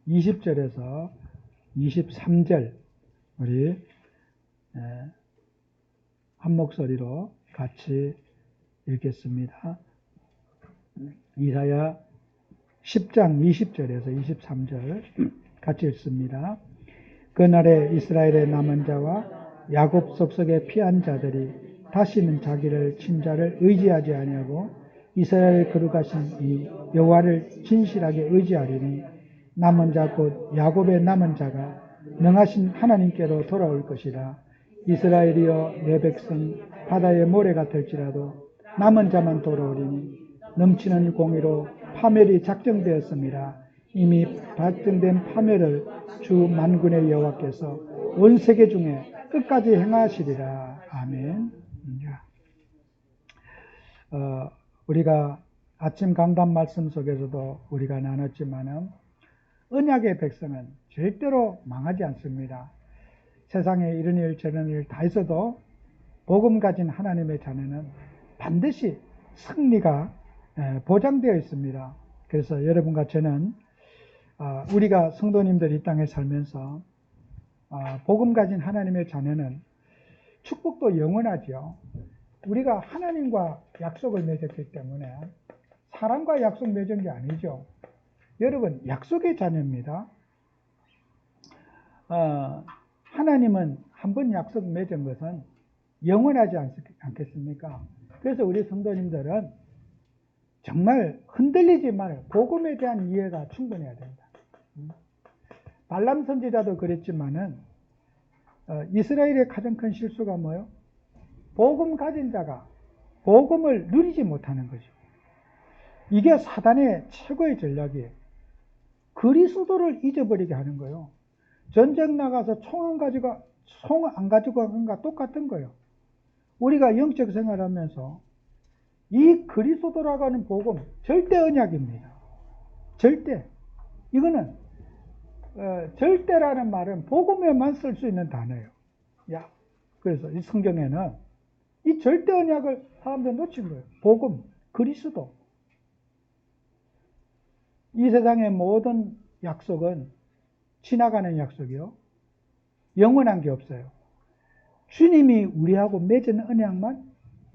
20절에서 23절 우리 한 목소리로 같이 읽겠습니다. 이사야 10장 20절에서 23절 같이 읽습니다. 그날에 이스라엘의 남은 자와 야곱 속속에 피한 자들이 다시는 자기를 친자를 의지하지 아니하고 이스라엘을 거룩하신 이 여호와를 진실하게 의지하리니 남은 자 곧 야곱의 남은 자가 능하신 하나님께로 돌아올 것이라. 이스라엘이여 내 백성 바다의 모래 같을지라도 남은 자만 돌아오리니 넘치는 공의로 파멸이 작정되었습니다. 이미 발정된 파멸을 주 만군의 여호와께서 온 세계 중에 끝까지 행하시리라. 아멘. 우리가 아침 강단 말씀 속에서도 우리가 나눴지만은 언약의 백성은 절대로 망하지 않습니다. 세상에 이런 일 저런 일 다 있어도 복음 가진 하나님의 자녀는 반드시 승리가 보장되어 있습니다. 그래서 여러분과 저는 우리가 성도님들 이 땅에 살면서 복음 가진 하나님의 자녀는 축복도 영원하죠. 우리가 하나님과 약속을 맺었기 때문에 사람과 약속 맺은 게 아니죠. 여러분 약속의 자녀입니다. 하나님은 한번 약속 맺은 것은 영원하지 않겠습니까? 그래서 우리 성도님들은 정말 흔들리지 말아요. 복음에 대한 이해가 충분해야 된다. 발람 선지자도 그랬지만은 이스라엘의 가장 큰 실수가 뭐예요? 복음 가진 자가 복음을 누리지 못하는 거죠. 이게 사단의 최고의 전략이에요. 그리스도를 잊어버리게 하는 거예요. 전쟁 나가서 총 안 가지고 간 것과 똑같은 거예요. 우리가 영적 생활하면서 이 그리스도라고 하는 복음 절대 언약입니다. 절대. 이거는 절대라는 말은 복음에만 쓸 수 있는 단어예요. 그래서 이 성경에는 이 절대 언약을 사람들이 놓친 거예요. 복음, 그리스도. 이 세상의 모든 약속은 지나가는 약속이요. 영원한 게 없어요. 주님이 우리하고 맺은 언약만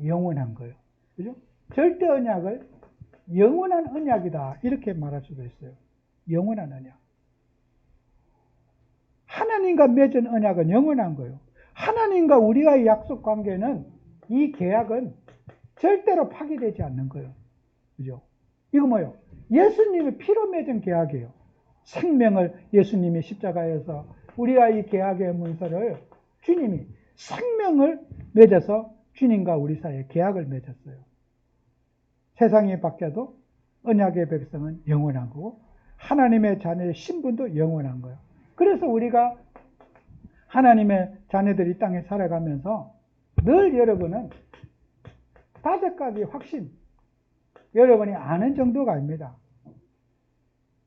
영원한 거예요. 그죠? 절대 언약을 영원한 언약이다. 이렇게 말할 수도 있어요. 영원한 언약. 하나님과 맺은 언약은 영원한 거예요. 하나님과 우리와의 약속 관계는 이 계약은 절대로 파기되지 않는 거예요. 그죠? 이거 뭐예요? 예수님의 피로 맺은 계약이에요. 생명을 예수님이 십자가에서 우리와 이 계약의 문서를 주님이 생명을 맺어서 주님과 우리 사이에 계약을 맺었어요. 세상이 바뀌어도 언약의 백성은 영원한 거고 하나님의 자녀의 신분도 영원한 거예요. 그래서 우리가 하나님의 자녀들이 이 땅에 살아가면서 늘 여러분은 5가지 확신, 여러분이 아는 정도가 아닙니다.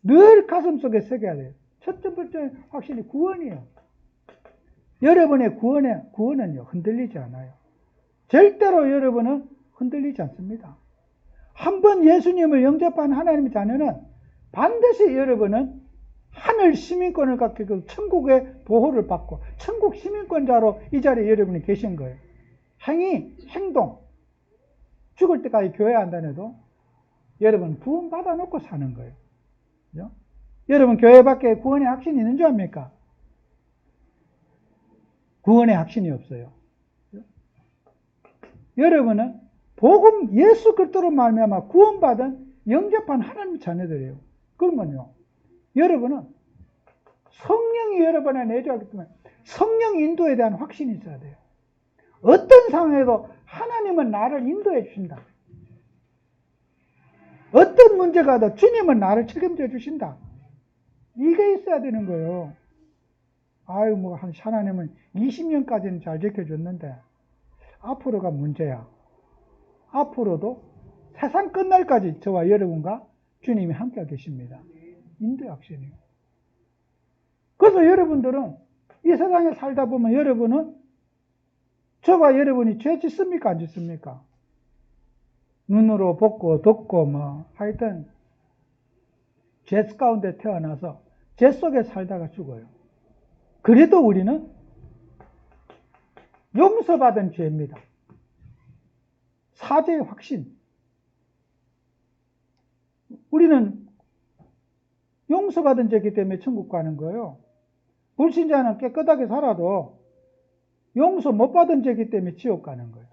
늘 가슴속에 새겨야 돼요. 첫 번째 확신이 구원이에요. 여러분의 구원은요, 흔들리지 않아요. 절대로 여러분은 흔들리지 않습니다. 한번 예수님을 영접한 하나님의 자녀는 반드시 여러분은 하늘 시민권을 갖게 되고 천국의 보호를 받고 천국 시민권자로 이 자리에 여러분이 계신 거예요. 행동, 죽을 때까지 교회 안 다녀도 여러분 구원 받아놓고 사는 거예요. 그죠? 여러분 교회 밖에 구원의 확신이 있는 줄 압니까? 구원의 확신이 없어요. 그죠? 여러분은 복음 예수 그리스도로 말미암아 구원받은 영접한 하나님의 자녀들이에요. 그러면요, 여러분은 성령이 여러분에 내주하기 때문에 성령 인도에 대한 확신이 있어야 돼요. 어떤 상황에도 하나님은 나를 인도해 주신다. 어떤 문제가 와도 주님은 나를 책임져 주신다. 이게 있어야 되는 거예요. 하나님은 20년까지는 잘 지켜줬는데 앞으로가 문제야. 앞으로도 세상 끝날까지 저와 여러분과 주님이 함께 계십니다. 인도의 확신이에요. 그래서 여러분들은 이 세상에 살다 보면 여러분은 저와 여러분이 죄 짓습니까? 안 짓습니까? 눈으로 보고 듣고 하여튼 죄 가운데 태어나서 죄 속에 살다가 죽어요. 그래도 우리는 용서받은 죄입니다. 사죄의 확신. 우리는 용서받은 죄이기 때문에 천국 가는 거예요. 불신자는 깨끗하게 살아도 용서 못 받은 죄이기 때문에 지옥 가는 거예요.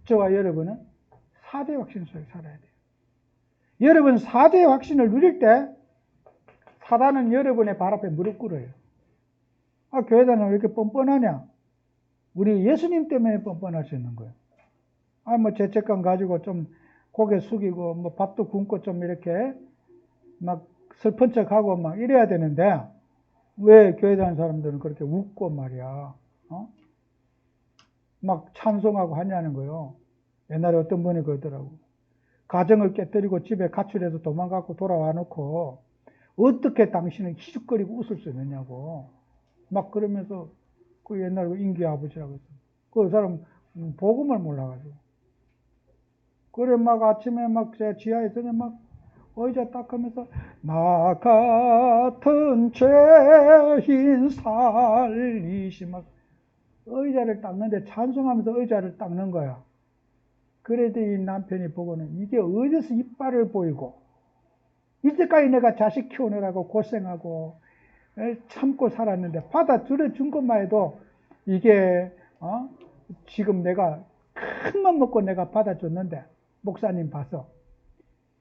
저와 여러분은 사죄의 확신 속에 살아야 돼요. 여러분 사죄의 확신을 누릴 때 사단은 여러분의 발 앞에 무릎 꿇어요. 아, 교회다는 왜 이렇게 뻔뻔하냐? 우리 예수님 때문에 뻔뻔할 수 있는 거예요. 아, 뭐 죄책감 가지고 좀 고개 숙이고 뭐 밥도 굶고 좀 이렇게 막 슬픈 척하고 막 이래야 되는데 왜 교회 다니는 사람들은 그렇게 웃고 말이야, 막 찬송하고 하냐는 거예요. 옛날에 어떤 분이 그러더라고. 가정을 깨뜨리고 집에 가출해서 도망가고 돌아와 놓고 어떻게 당신은 희죽거리고 웃을 수 있느냐고 막 그러면서 그 옛날 인기 아버지라고 했어. 그 사람 복음을 몰라가지고 그래 막 아침에 막 제 지하에서 막 의자 딱 하면서 나 같은 죄인 살리시 막 의자를 닦는데 찬송하면서 의자를 닦는 거야. 그래도 이 남편이 보고는 이게 어디서 이빨을 보이고 이때까지 내가 자식 키우느라고 고생하고 참고 살았는데 받아들여 준 것만 해도 이게 지금 내가 큰 맘 먹고 내가 받아줬는데 목사님 봐서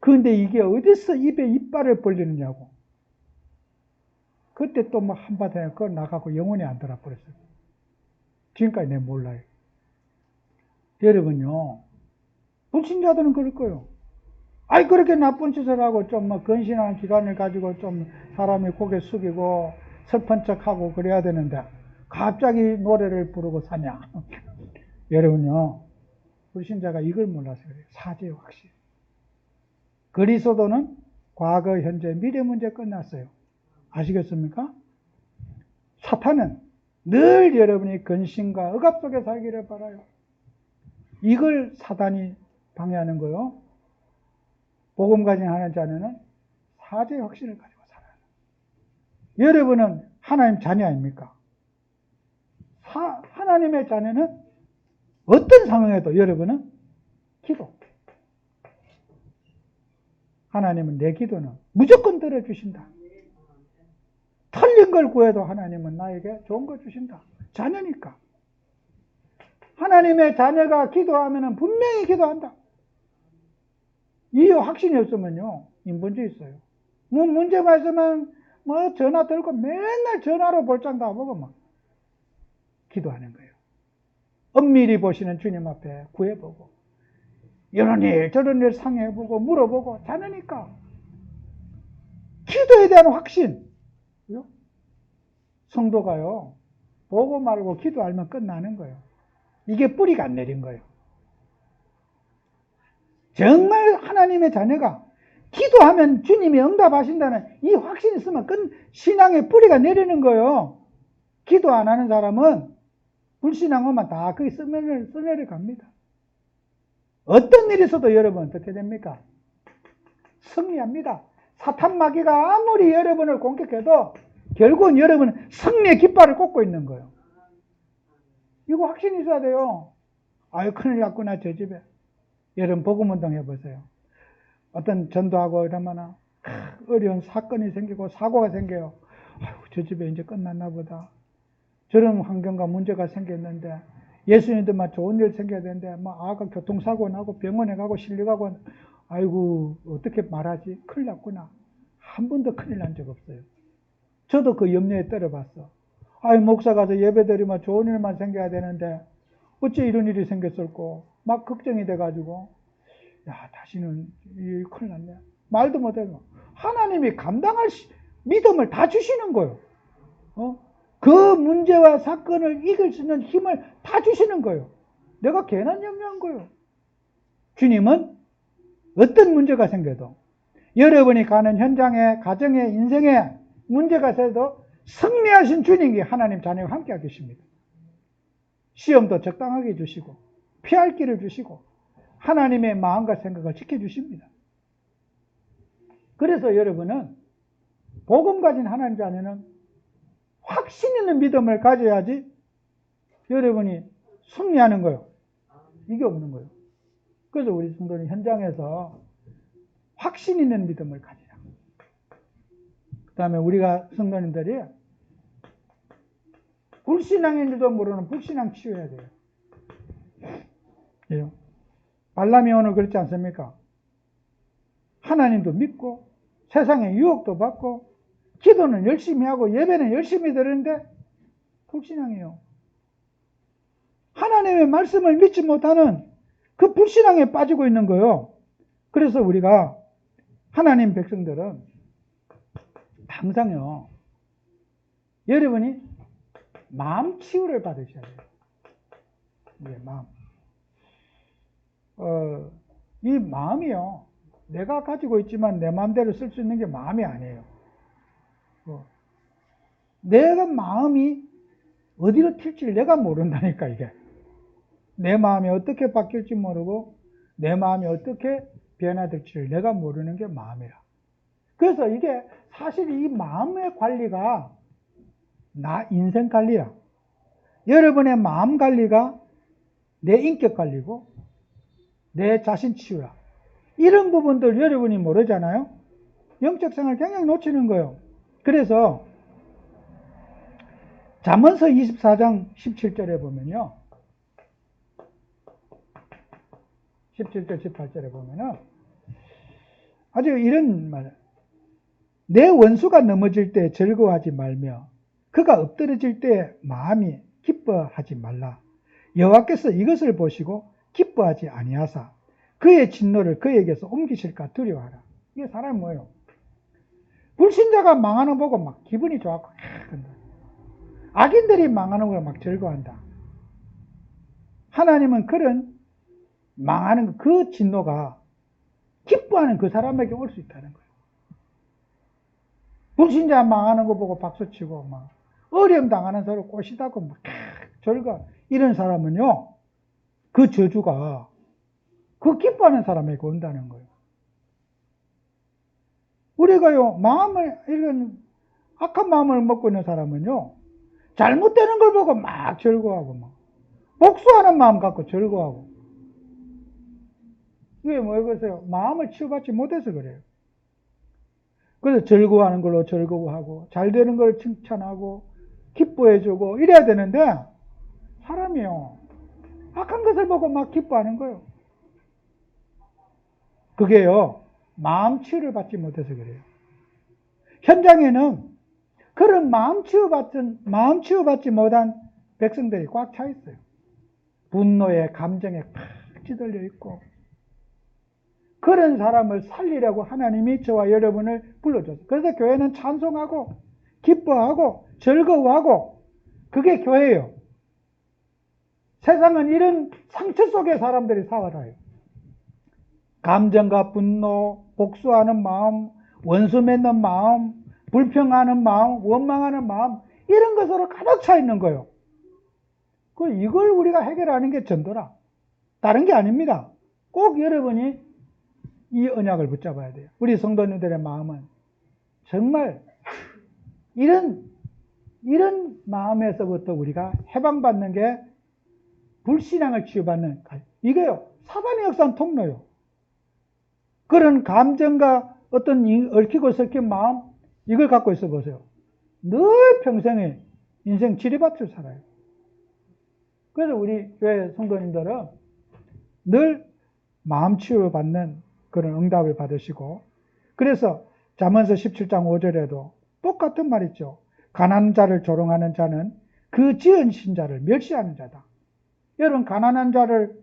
그런데 이게 어디서 입에 이빨을 벌리느냐고. 그때 또 막 한바탕에 그거 나가고 영혼이 안 돌아버렸어요. 지금까지 내가 몰라요. 여러분요, 불신자들은 그럴 거예요. 아이, 그렇게 나쁜 짓을 하고 좀 막 근신하는 기간을 가지고 좀 사람이 고개 숙이고 슬픈 척하고 그래야 되는데 갑자기 노래를 부르고 사냐. 여러분요, 불신자가 이걸 몰라서 그래요. 사죄의 확신. 그리스도는 과거, 현재, 미래 문제 끝났어요. 아시겠습니까? 사탄은 늘 여러분이 근심과 억압 속에 살기를 바라요. 이걸 사단이 방해하는 거요. 복음 가진 하나님 자녀는 사죄의 확신을 가지고 살아요. 여러분은 하나님 자녀 아닙니까? 하나님의 자녀는 어떤 상황에도 여러분은 기도. 하나님은 내 기도는 무조건 들어주신다. 틀린 걸 구해도 하나님은 나에게 좋은 걸 주신다. 자녀니까. 하나님의 자녀가 기도하면 분명히 기도한다. 이 확신이 없으면요, 인본주의 있어요. 뭐 문제가 있으면 뭐 전화 들고 맨날 전화로 볼장 다 보고 막 기도하는 거예요. 엄밀히 보시는 주님 앞에 구해보고 이런 일 저런 일 상해보고 물어보고 자녀니까. 기도에 대한 확신. 성도가요, 보고 말고 기도하면 끝나는 거예요. 이게 뿌리가 안 내린 거예요. 정말 하나님의 자녀가 기도하면 주님이 응답하신다는 이 확신이 있으면 신앙의 뿌리가 내리는 거예요. 기도 안 하는 사람은 불신앙하면 다 거기 써내려 갑니다. 어떤 일이 있어도 여러분 어떻게 됩니까? 승리합니다. 사탄 마귀가 아무리 여러분을 공격해도 결국은 여러분은 승리의 깃발을 꽂고 있는 거예요. 이거 확신이 있어야 돼요. 아유, 큰일 났구나, 저 집에. 여러분 복음운동 해보세요. 어떤 전도하고 이러면 어려운 사건이 생기고 사고가 생겨요. 아유, 저 집에 이제 끝났나 보다. 저런 환경과 문제가 생겼는데 예수님들만 좋은 일 생겨야 되는데 막 아가 교통사고 나고 병원에 가고 실려가고 아이고 어떻게 말하지? 큰일 났구나. 한 번도 큰일 난 적 없어요. 저도 그 염려에 떨어봤어. 아이, 목사 가서 예배 드리면 좋은 일만 생겨야 되는데 어째 이런 일이 생겼을꼬. 막 걱정이 돼가지고 야, 다시는 큰일 났네. 말도 못해요. 하나님이 감당할 믿음을 다 주시는 거예요. 그 문제와 사건을 이길 수 있는 힘을 다 주시는 거예요. 내가 괜한 염려한 거예요. 주님은 어떤 문제가 생겨도 여러분이 가는 현장에, 가정에, 인생에 문제가 생겨도 승리하신 주님이 하나님 자녀와 함께 하겠습니다. 시험도 적당하게 주시고 피할 길을 주시고 하나님의 마음과 생각을 지켜주십니다. 그래서 여러분은 복음 가진 하나님 자녀는 확신 있는 믿음을 가져야지 여러분이 승리하는 거예요. 이게 없는 거예요. 그래서 우리 성도는 현장에서 확신 있는 믿음을 가지라. 그 다음에 우리가 성도님들이 불신앙인지도 모르는 불신앙 치워야 돼요. 예. 발람이 오늘 그렇지 않습니까? 하나님도 믿고 세상의 유혹도 받고 기도는 열심히 하고 예배는 열심히 드리는데 불신앙이에요. 하나님의 말씀을 믿지 못하는 그 불신앙에 빠지고 있는 거예요. 그래서 우리가 하나님 백성들은 항상요, 여러분이 마음 치유를 받으셔야 돼요. 네, 마음. 이 마음이요, 내가 가지고 있지만 내 마음대로 쓸 수 있는 게 마음이 아니에요. 내가 마음이 어디로 튈지 내가 모른다니까, 이게. 내 마음이 어떻게 바뀔지 모르고 내 마음이 어떻게 변화될지를 내가 모르는 게 마음이라. 그래서 이게 사실 이 마음의 관리가 나 인생 관리야. 여러분의 마음 관리가 내 인격 관리고 내 자신 치유야. 이런 부분들 여러분이 모르잖아요. 영적 생활을 굉장히 놓치는 거예요. 그래서 잠언서 24장 17절에 보면요, 17절 18절에 보면은 아주 이런 말, 내 원수가 넘어질 때 즐거워하지 말며 그가 엎드러질 때 마음이 기뻐하지 말라. 여호와께서 이것을 보시고 기뻐하지 아니하사 그의 진노를 그에게서 옮기실까 두려워하라. 이게 사람이 뭐예요? 불신자가 망하는 거 보고 막 기분이 좋아하고 악인들이 망하는 걸 막 즐거워한다. 하나님은 그런 망하는 그 진노가 기뻐하는 그 사람에게 올 수 있다는 거예요. 불신자 망하는 거 보고 박수치고 막 어려움 당하는 사람 꼬시다고 막 즐거워. 이런 사람은요, 그 저주가 그 기뻐하는 사람에게 온다는 거예요. 우리가요, 마음을, 이런 악한 마음을 먹고 있는 사람은요, 잘못되는 걸 보고 막 즐거워하고 막 복수하는 마음 갖고 즐거워하고. 이게 뭐겠어요? 마음을 치유받지 못해서 그래요. 그래서 즐거워하는 걸로 즐거워하고 잘 되는 걸 칭찬하고 기뻐해주고 이래야 되는데 사람이요, 악한 것을 보고 막 기뻐하는 거예요. 그게요, 마음 치유를 받지 못해서 그래요. 현장에는 그런 마음 치유받지 못한 백성들이 꽉 차 있어요. 분노에, 감정에 팍 찌들려 있고. 그런 사람을 살리려고 하나님이 저와 여러분을 불러줬어요. 그래서 교회는 찬송하고 기뻐하고 즐거워하고 그게 교회예요. 세상은 이런 상처 속에 사람들이 살아요. 감정과 분노, 복수하는 마음, 원수 맺는 마음, 불평하는 마음, 원망하는 마음, 이런 것으로 가득 차 있는 거예요. 이걸 우리가 해결하는 게 전도라. 다른 게 아닙니다. 꼭 여러분이 이 언약을 붙잡아야 돼요. 우리 성도님들의 마음은 정말 이런 마음에서부터 우리가 해방받는 게 불신앙을 치유받는, 이게요, 사단의 역사는 통로요. 그런 감정과 어떤 얽히고 섞인 마음, 이걸 갖고 있어 보세요. 늘 평생에 인생 지리밭을 살아요. 그래서 우리 교회 성도님들은 늘 마음 치유받는 그런 응답을 받으시고, 그래서 잠언서 17장 5절에도 똑같은 말 있죠. 가난한 자를 조롱하는 자는 그 지은 신자를 멸시하는 자다. 여러분, 가난한 자를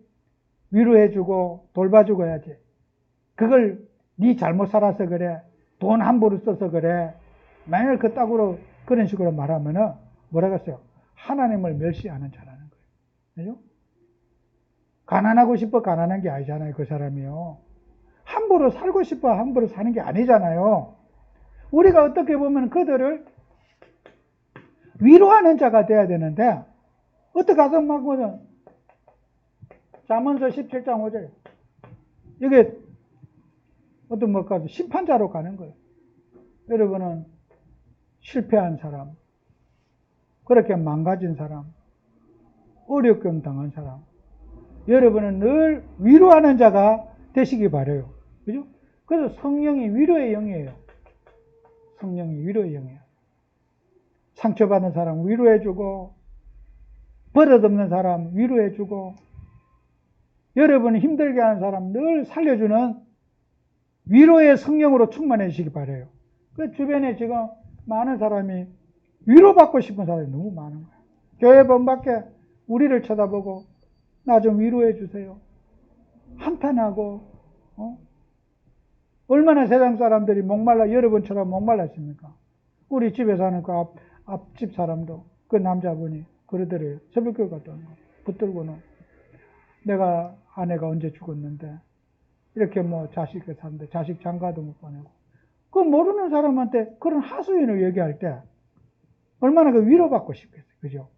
위로해주고 돌봐주고 해야지. 그걸 네 잘못 살아서 그래, 돈 함부로 써서 그래, 만약 그따구로 그런 식으로 말하면은 뭐라겠어요? 하나님을 멸시하는 자라는 거예요. 그죠? 가난하고 싶어 가난한 게 아니잖아요, 그 사람이요. 함부로 살고 싶어 함부로 사는 게 아니잖아요. 우리가 어떻게 보면 그들을 위로하는 자가 돼야 되는데, 어떻게 가서 막 잠언서 17장 5절, 이게 어떤 심판자로 가는 거예요. 여러분은 실패한 사람, 그렇게 망가진 사람, 어렵게 당한 사람, 여러분은 늘 위로하는 자가 되시기 바라요. 그죠? 그래서 성령이 위로의 영이에요. 성령이 위로의 영이에요. 상처받은 사람 위로해주고, 버릇없는 사람 위로해주고, 여러분이 힘들게 하는 사람 늘 살려주는 위로의 성령으로 충만해지시기 바라요. 그 주변에 지금 많은 사람이 위로받고 싶은 사람이 너무 많은 거예요. 교회 번밖에 우리를 쳐다보고 나 좀 위로해 주세요. 한탄하고 얼마나 세상 사람들이 목말라 여러분처럼 목말랐습니까? 우리 집에 사는 그 앞집 사람도 그 남자분이 그러더래요. 새벽교회 갔다 오는 거 붙들고는 내가 아내가 언제 죽었는데 이렇게 뭐 자식을 사는데 자식 장가도 못 보내고 그 모르는 사람한테 그런 하소연을 얘기할 때 얼마나 그 위로받고 싶겠어요. 그죠?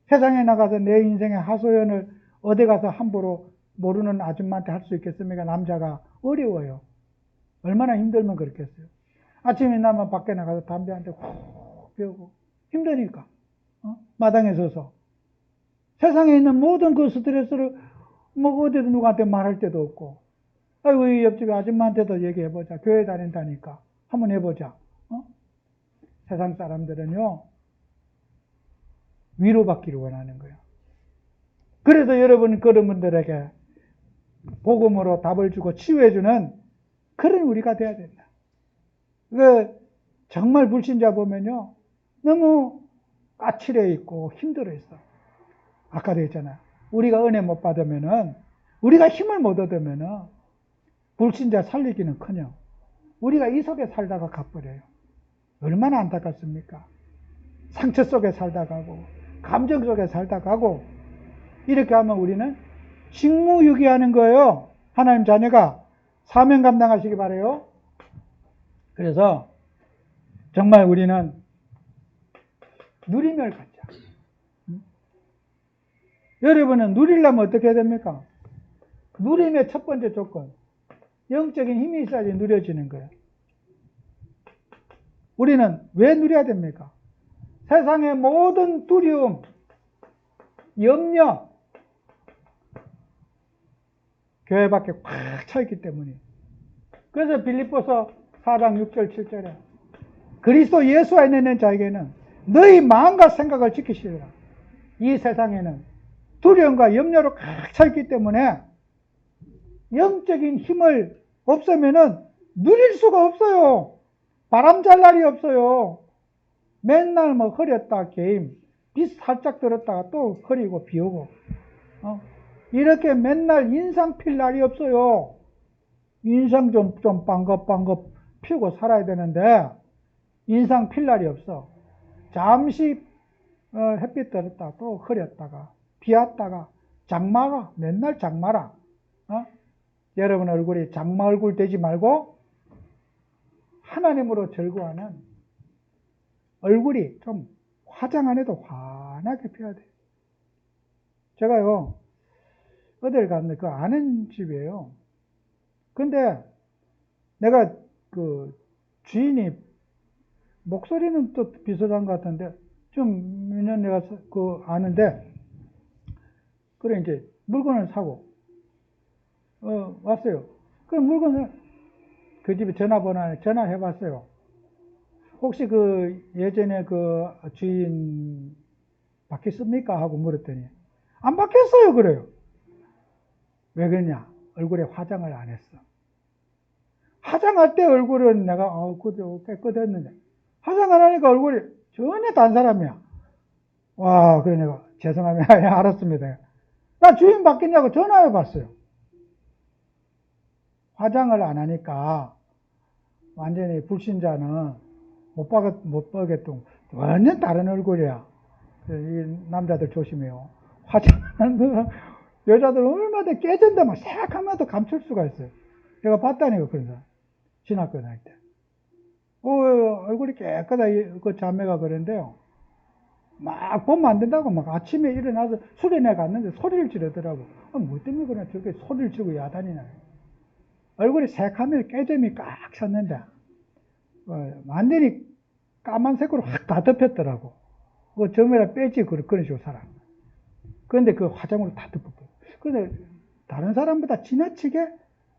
세상에 나가서 내 인생의 하소연을 어디 가서 함부로 모르는 아줌마한테 할 수 있겠습니까? 남자가 어려워요. 얼마나 힘들면 그렇겠어요. 아침에 나면 밖에 나가서 담배 한 대 훅 피우고 힘드니까 마당에 서서 세상에 있는 모든 그 스트레스를 뭐 어디도 누구한테 말할 데도 없고 아이고 이 옆집에 아줌마한테도 얘기해보자. 교회 다닌다니까 한번 해보자. 세상 사람들은요 위로받기를 원하는 거예요. 그래서 여러분 그런 분들에게 복음으로 답을 주고 치유해주는 그런 우리가 돼야 된다. 정말 불신자 보면요 너무 까칠해 있고 힘들어 있어. 아까도 했잖아요. 우리가 은혜 못 받으면은 우리가 힘을 못 얻으면은 불신자 살리기는커녕 우리가 이 속에 살다가 가버려요. 얼마나 안타깝습니까? 상처 속에 살다 가고 감정 속에 살다 가고 이렇게 하면 우리는 직무유기하는 거예요. 하나님 자녀가 사명 감당하시기 바라요. 그래서 정말 우리는 누림을 갖자. 여러분은 누리려면 어떻게 해야 됩니까? 누림의 첫 번째 조건, 영적인 힘이 있어야지 누려지는 거예요. 우리는 왜 누려야 됩니까? 세상의 모든 두려움, 염려, 교회 밖에 꽉 차있기 때문에. 그래서 빌립보서 4장 6절 7절에 그리스도 예수 안에 있는 자에게는 너희 마음과 생각을 지키시리라. 이 세상에는 두려움과 염려로 꽉 차있기 때문에 영적인 힘을 없으면은 누릴 수가 없어요. 바람 잘 날이 없어요. 맨날 뭐 흐렸다 게임, 비 살짝 들었다가 또 흐리고 비 오고 이렇게 맨날 인상 필 날이 없어요. 인상 좀 빵긋빵긋 피우고 살아야 되는데 인상 필 날이 없어. 잠시 햇빛 들었다가 또 흐렸다가 비 왔다가 장마가 맨날 장마라. 여러분 얼굴이 장마 얼굴 되지 말고 하나님으로 절구하는 얼굴이 좀 화장 안 해도 환하게 펴야 돼요. 제가요 어딜 갔는데 그 아는 집이에요. 근데 내가 그 주인이 목소리는 또 비슷한 것 같은데 좀 몇 년 내가 그 아는데 그래 이제 물건을 사고 왔어요. 그 물건을 그 집에 전화번호에 전화를 해봤어요. 혹시 그 예전에 그 주인 바뀌었습니까? 하고 물었더니 안 바뀌었어요. 그래요. 왜 그러냐? 얼굴에 화장을 안 했어. 화장할 때 얼굴은 내가 깨끗했는데 화장 안 하니까 얼굴이 전혀 다른 사람이야. 와, 그래 내가 죄송합니다. 알았습니다. 나 주인 바뀌냐고 전화해 봤어요. 화장을 안 하니까 완전히 불신자는 못 보겠던 완전 다른 얼굴이야. 이 남자들 조심해요. 화장하는 여자들 얼마나 깨진다 막 새하면도 감출 수가 있어요. 제가 봤다니까 그런 사람. 신학교 다닐 때. 얼굴이 깨끗하다 그 자매가 그랬는데요. 막 보면 안 된다고 막 아침에 일어나서 수련회 갔는데 소리를 지르더라고. 뭐 때문에 그냥 저렇게 소리를 지르고 야단이나. 얼굴이 새카매 깨점이 꽉 찼는데 완전히 까만색으로 확 다 덮였더라고. 그 점에다 빼지 그런 식으로 살아. 그런데 그 화장으로 다 덮었고. 근데 다른 사람보다 지나치게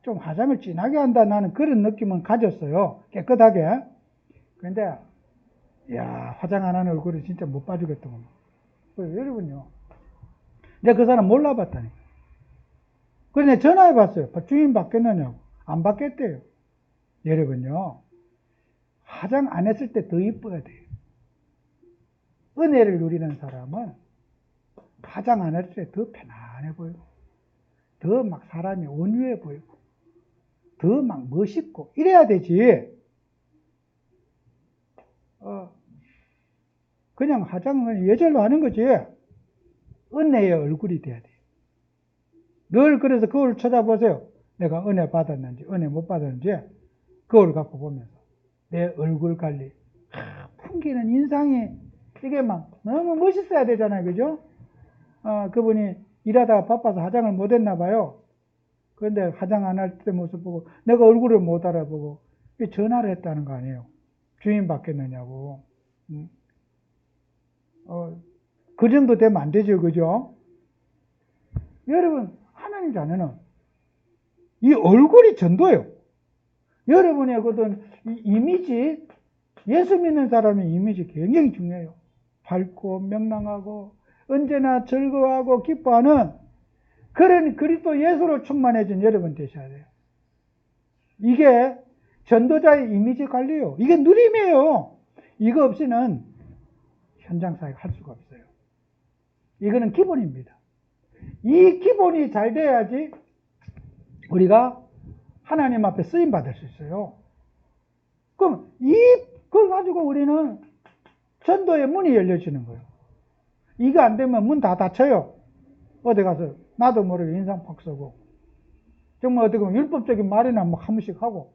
좀 화장을 진하게 한다 나는 그런 느낌은 가졌어요. 깨끗하게. 근데 야 화장 안 하는 얼굴이 진짜 못 봐주겠더만. 여러분요. 내가 그 사람 몰라봤다니. 그래서 내가 전화해봤어요. 주인 바뀌었느냐고. 안 바뀌었대요. 여러분요. 화장 안 했을 때 더 이뻐야 돼요. 은혜를 누리는 사람은 화장 안 했을 때 더 편안해 보이고, 더 막 사람이 온유해 보이고, 더 막 멋있고, 이래야 되지. 그냥 화장은 예절로 하는 거지. 은혜의 얼굴이 돼야 돼요. 늘 그래서 거울 쳐다보세요. 내가 은혜 받았는지, 은혜 못 받았는지, 거울 갖고 보면서. 내 얼굴 관리. 풍기는 인상이, 이게 막 너무 멋있어야 되잖아요. 그죠? 그분이 일하다가 바빠서 화장을 못 했나 봐요. 그런데 화장 안 할 때 모습 보고, 내가 얼굴을 못 알아보고, 전화를 했다는 거 아니에요. 주인 바뀌었느냐고. 그 정도 되면 안 되죠. 그죠? 여러분, 하나님 자녀는 이 얼굴이 전도예요. 여러분의 어떤 이미지, 예수 믿는 사람의 이미지 굉장히 중요해요. 밝고 명랑하고 언제나 즐거워하고 기뻐하는 그런 그리스도 예수로 충만해진 여러분 되셔야 돼요. 이게 전도자의 이미지 관리예요. 이게 누림이에요. 이거 없이는 현장 사역 할 수가 없어요. 이거는 기본입니다. 이 기본이 잘 돼야지 우리가 하나님 앞에 쓰임 받을 수 있어요. 그럼 그걸 가지고 우리는 전도의 문이 열려지는 거예요. 이거 안 되면 문 다 닫혀요. 어디 가서 나도 모르게 인상 팍 쓰고 정말 어떻게 보면 율법적인 말이나 뭐 한 번씩 하고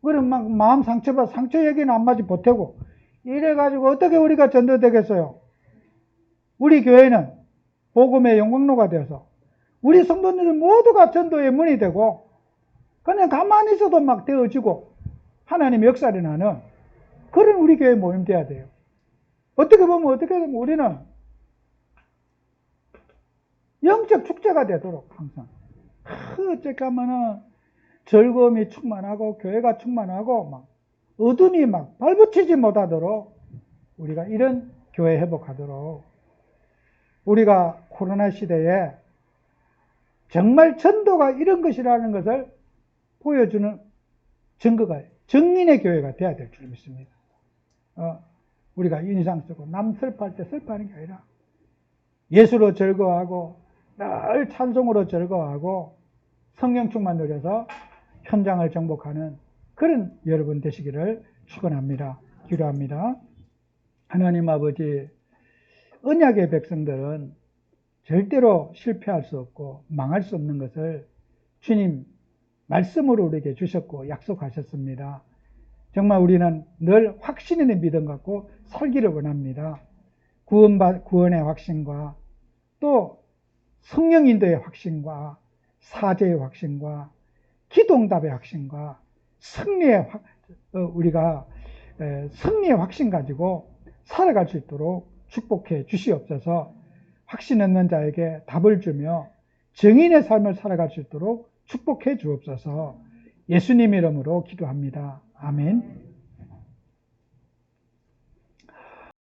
그럼 막 마음 상처받아 상처 얘기는 안 마지 보태고 이래가지고 어떻게 우리가 전도되겠어요? 우리 교회는 복음의 영광로가 되어서 우리 성도님들 모두가 전도의 문이 되고 그냥 가만히 있어도 막 되어지고 하나님의 역사를 나는 그런 우리 교회 모임 돼야 돼요. 어떻게 보면 우리는 영적 축제가 되도록 항상 어떻게 하면은 즐거움이 충만하고 교회가 충만하고 막 어둠이 막 발붙이지 못하도록 우리가 이런 교회 회복하도록 우리가 코로나 시대에 정말 전도가 이런 것이라는 것을 보여주는 증거가 정인의 교회가 돼야 될 줄 믿습니다. 우리가 인상 쓰고 남 슬퍼할 때 슬퍼하는 게 아니라 예수로 즐거워하고 늘 찬송으로 즐거워하고 성령 충만 누려서 현장을 정복하는 그런 여러분 되시기를 축원합니다. 기도합니다. 하나님 아버지, 언약의 백성들은 절대로 실패할 수 없고 망할 수 없는 것을 주님 말씀으로 우리에게 주셨고 약속하셨습니다. 정말 우리는 늘 확신 있는 믿음 갖고 살기를 원합니다. 구원의 확신과 또 성령 인도의 확신과 사죄의 확신과 기도응답의 확신과 우리가 승리의 확신 가지고 살아갈 수 있도록 축복해 주시옵소서. 확신 있는 자에게 답을 주며 정인의 삶을 살아갈 수 있도록 축복해 주옵소서. 예수님 이름으로 기도합니다. 아멘.